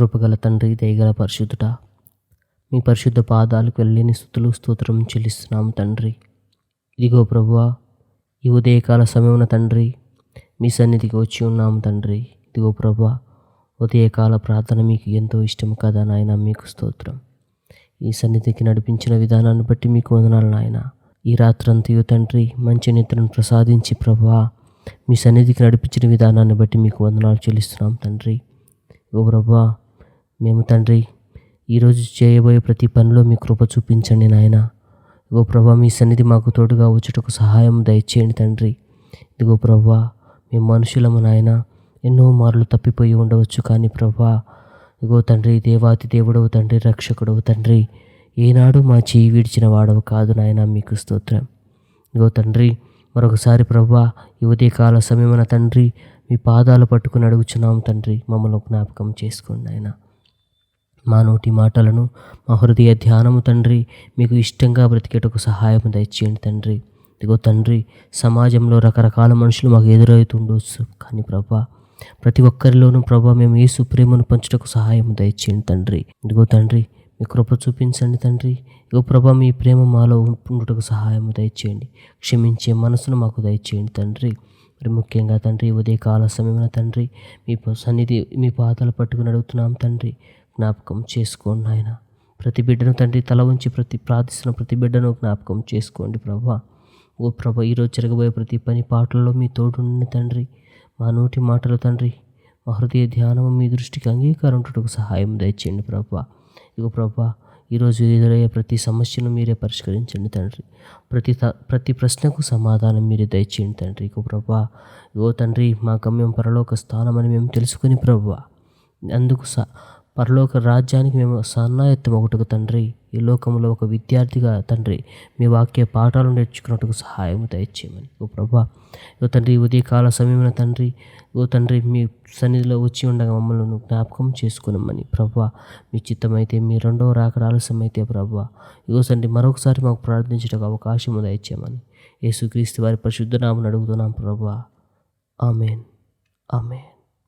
కృపగల తండ్రి, దయగల పరిశుద్ధుడా, మీ పరిశుద్ధ పాదాలకు వెళ్ళని స్తుతులు స్తోత్రం చెల్లిస్తున్నాము తండ్రి. ఇదిగో ప్రభువా, ఈ ఉదయకాల సమయమున తండ్రి మీ సన్నిధికి వచ్చి ఉన్నాము తండ్రి. ఇదిగో ప్రభువా, ఉదయకాల ప్రార్థన మీకు ఎంతో ఇష్టం కదా నాయన. మీకు స్తోత్రం. ఈ సన్నిధికి నడిపించిన విధానాన్ని బట్టి మీకు వందనాలు నాయన. ఈ రాత్రంతయు తండ్రి మంచి నిద్రను ప్రసాదించి ప్రభువా, మీ సన్నిధికి నడిపించిన విధానాన్ని బట్టి మీకు వందనాలు చెల్లిస్తున్నాం తండ్రి. ఓ ప్రభువా, మేము తండ్రి ఈరోజు చేయబోయే ప్రతి పనిలో మీ కృప చూపించండి నాయన. ఇదిగో ప్రభువా, మీ సన్నిధి మాకు తోడుగా వచ్చుటకు సహాయం దయచేయండి తండ్రి. ఇదిగో ప్రభువా, మేము మనుషులము నాయన, ఎన్నో మార్లు తప్పిపోయి ఉండవచ్చు, కానీ ప్రభువా ఇదిగో తండ్రి దేవాతి దేవుడవు తండ్రి, రక్షకుడవు తండ్రి, ఏనాడు మా చేయి విడిచిన వాడవు కాదు నాయన. మీకు స్తోత్రం. ఇదిగో తండ్రి మరొకసారి ప్రభువా, ఈ ఉదయకాల సమయమున తండ్రి మీ పాదాలు పట్టుకుని అడుగుచున్నాం తండ్రి. మమ్మల్ని జ్ఞాపకం చేసుకోండి నాయన. మా నోటి మాటలను, మా హృదయ ధ్యానము తండ్రి మీకు ఇష్టంగా బ్రతికేటకు సహాయం దయచేయండి తండ్రి. ఇదిగో తండ్రి సమాజంలో రకరకాల మనుషులు మాకు ఎదురవుతుండొచ్చు, కానీ ప్రభా ప్రతి ఒక్కరిలోనూ ప్రభా మేము యేసు ప్రేమను పంచుటకు సహాయం దయచేయండి తండ్రి. ఇదిగో తండ్రి మీ కృప చూపించండి తండ్రి. ఇదిగో ప్రభా మీ ప్రేమ మాలో ఉండుటకు సహాయం దయచేయండి. క్షమించే మనసును మాకు దయచేయండి తండ్రి. మరి ముఖ్యంగా తండ్రి ఉదయకాల సమయమున తండ్రి మీ సన్నిధి మీ పాదాలు పట్టుకుని అడుగుతున్నాం తండ్రి. జ్ఞాపకం చేసుకోండి నాయన. ప్రతి బిడ్డను తండ్రి తల ఉంచి ప్రార్థిస్తున్న ప్రతి బిడ్డను జ్ఞాపకం చేసుకోండి ప్రభా. ఓ ప్రభా, ఈరోజు జరగబోయే ప్రతి పని పాటలలో మీ తోడుండి తండ్రి. మా నోటి మాటలు తండ్రి, మా హృదయ ధ్యానము మీ దృష్టికి అంగీకారం ఉంటుటకు సహాయం దయచేయండి ప్రభా. ఇగో ప్రభా, ఈరోజు ఎదురయ్యే ప్రతి సమస్యను మీరే పరిష్కరించండి తండ్రి. ప్రతి ప్రశ్నకు సమాధానం మీరే దయచేయండి తండ్రి. ఇగో ప్రభా, ఇగో తండ్రి మా గమ్యం పరలోక స్థానమని మేము తెలుసుకుని ప్రభా, అందుకు పరలోక రాజ్యానికి మేము సన్నాయత్తం ఒకటికి తండ్రి, ఈ లోకంలో ఒక విద్యార్థిగా తండ్రి మీ వాక్య పాఠాలు నేర్చుకున్నట్టుకు సహాయం దయచేయమని ఓ ప్రభా. ఓ తండ్రి ఉదయకాల సమయమున తండ్రి, ఓ తండ్రి మీ సన్నిధిలో వచ్చి ఉండగా మమ్మల్ని జ్ఞాపకం చేసుకున్నామని ప్రభా. మీ చిత్తమైతే మీ రెండవ రాకడ ఆలస్యమైతే ప్రభా, ఇగో తండ్రి మరొకసారి మాకు ప్రార్థించడానికి అవకాశం దయచేయమని యేసుక్రీస్తు వారి పరిశుద్ధ నామమున అడుగుతున్నాం ప్రభా. ఆమేన్, ఆమేన్.